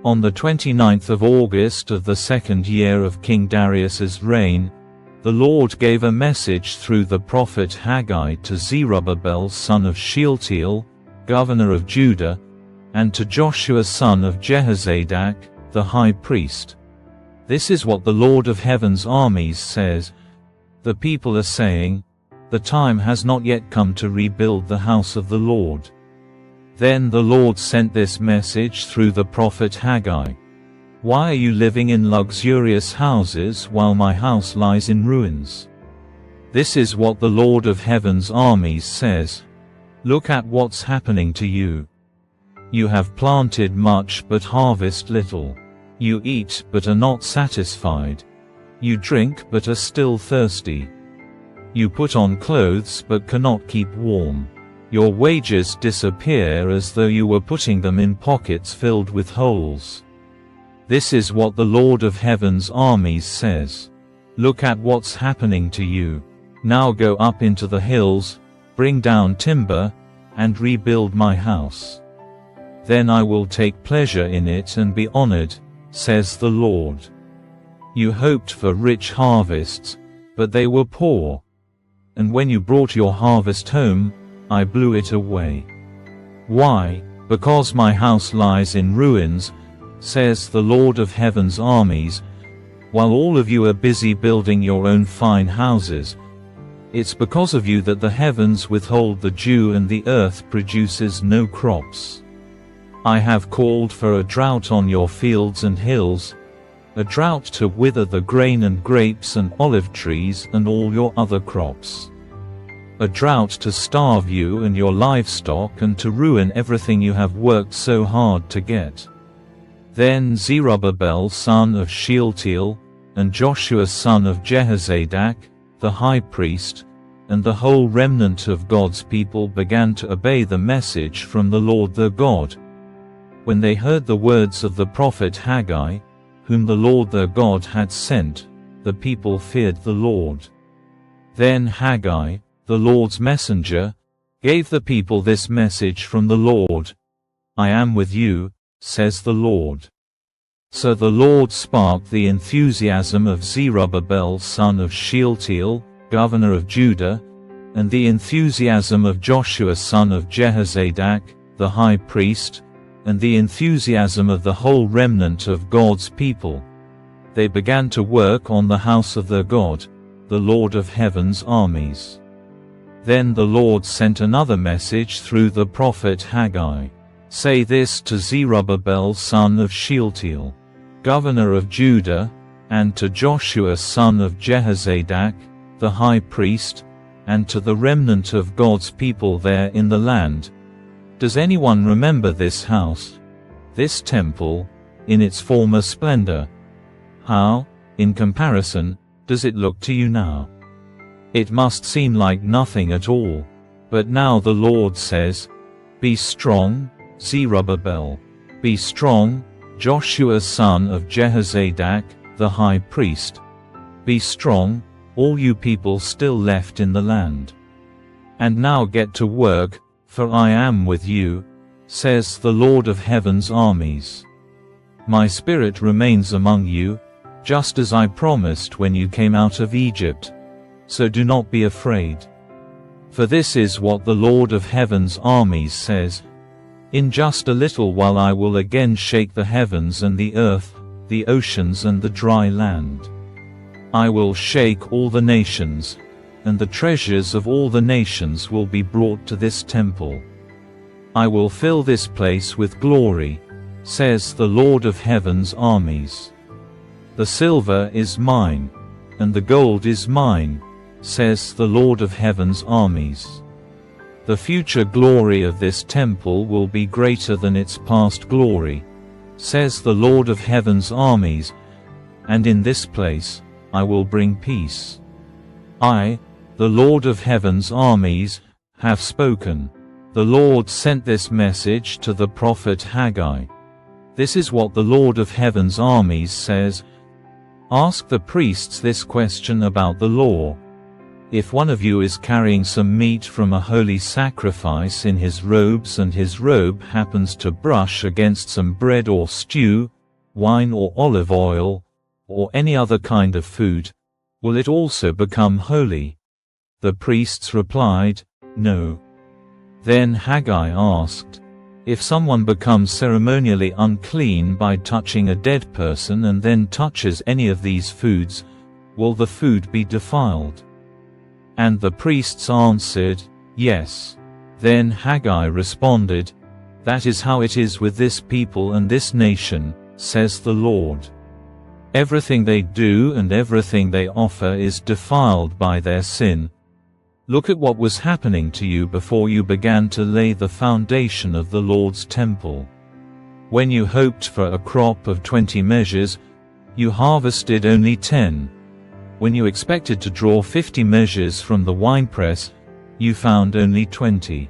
On the 29th of August of the second year of King Darius's reign, the Lord gave a message through the prophet Haggai to Zerubbabel son of Shealtiel, governor of Judah, and to Joshua son of Jehozadak, the high priest. This is what the Lord of heaven's armies says. The people are saying, "The time has not yet come to rebuild the house of the Lord." Then the Lord sent this message through the prophet Haggai. Why are you living in luxurious houses while my house lies in ruins? This is what the Lord of heaven's armies says. Look at what's happening to you. You have planted much but harvest little. You eat but are not satisfied. You drink but are still thirsty. You put on clothes but cannot keep warm. Your wages disappear as though you were putting them in pockets filled with holes. This is what the Lord of heaven's armies says. Look at what's happening to you. Now go up into the hills, bring down timber, and rebuild my house. Then I will take pleasure in it and be honored, says the Lord. You hoped for rich harvests, but they were poor. And when you brought your harvest home, I blew it away. Why? Because my house lies in ruins, says the Lord of heaven's armies, while all of you are busy building your own fine houses. It's because of you that the heavens withhold the dew and the earth produces no crops. I have called for a drought on your fields and hills, a drought to wither the grain and grapes and olive trees and all your other crops. A drought to starve you and your livestock and to ruin everything you have worked so hard to get. Then Zerubbabel son of Shealtiel, and Joshua son of Jehozadak, the high priest, and the whole remnant of God's people began to obey the message from the Lord their God. When they heard the words of the prophet Haggai, whom the Lord their God had sent, the people feared the Lord. Then Haggai, the Lord's messenger, gave the people this message from the Lord. I am with you, says the Lord. So the Lord sparked the enthusiasm of Zerubbabel son of Shealtiel, governor of Judah, and the enthusiasm of Joshua son of Jehozadak, the high priest, and the enthusiasm of the whole remnant of God's people. They began to work on the house of their God, the Lord of heaven's armies. Then the Lord sent another message through the prophet Haggai. Say this to Zerubbabel son of Shealtiel, governor of Judah, and to Joshua son of Jehozadak, the high priest, and to the remnant of God's people there in the land. Does anyone remember this house, this temple, in its former splendor? How, in comparison, does it look to you now? It must seem like nothing at all. But now the Lord says, be strong, Zerubbabel. Be strong, Joshua son of Jehozadak, the high priest. Be strong, all you people still left in the land. And now get to work, for I am with you, says the Lord of heaven's armies. My spirit remains among you, just as I promised when you came out of Egypt. So do not be afraid. For this is what the Lord of heaven's armies says. In just a little while I will again shake the heavens and the earth, the oceans and the dry land. I will shake all the nations, and the treasures of all the nations will be brought to this temple. I will fill this place with glory, says the Lord of heaven's armies. The silver is mine, and the gold is mine, says the Lord of heaven's armies. The future glory of this temple will be greater than its past glory, says the Lord of heaven's armies, and in this place I will bring peace. I, the Lord of heaven's armies, have spoken. The Lord sent this message to the prophet Haggai. This is what the Lord of heaven's armies says. Ask the priests this question about the law. If one of you is carrying some meat from a holy sacrifice in his robes and his robe happens to brush against some bread or stew, wine or olive oil, or any other kind of food, will it also become holy?" The priests replied, "No." Then Haggai asked, "If someone becomes ceremonially unclean by touching a dead person and then touches any of these foods, will the food be defiled?" And the priests answered, "Yes." Then Haggai responded, "That is how it is with this people and this nation, says the Lord. Everything they do and everything they offer is defiled by their sin. Look at what was happening to you before you began to lay the foundation of the Lord's temple. When you hoped for a crop of 20 measures, you harvested only 10. When you expected to draw 50 measures from the winepress, you found only 20.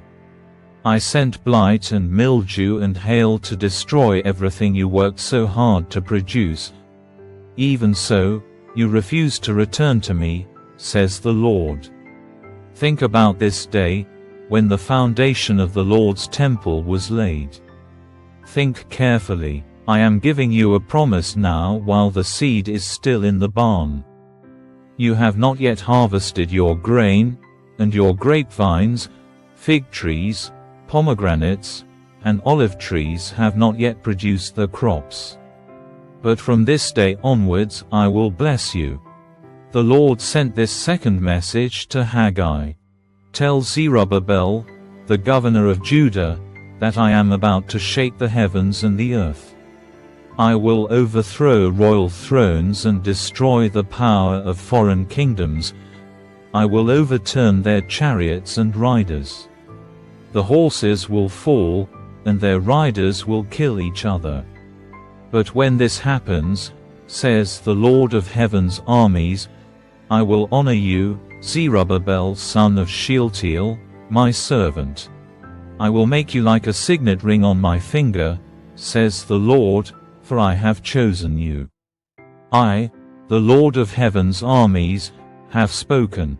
I sent blight and mildew and hail to destroy everything you worked so hard to produce. Even so, you refused to return to me, says the Lord. Think about this day, when the foundation of the Lord's temple was laid. Think carefully. I am giving you a promise now while the seed is still in the barn. You have not yet harvested your grain, and your grapevines, fig trees, pomegranates, and olive trees have not yet produced their crops. But from this day onwards I will bless you." The Lord sent this second message to Haggai. "Tell Zerubbabel, the governor of Judah, that I am about to shake the heavens and the earth. I will overthrow royal thrones and destroy the power of foreign kingdoms. I will overturn their chariots and riders. The horses will fall, and their riders will kill each other. But when this happens, says the Lord of heaven's armies, I will honor you, Zerubbabel son of Shealtiel, my servant. I will make you like a signet ring on my finger, says the Lord, for I have chosen you. I, the Lord of heaven's armies, have spoken."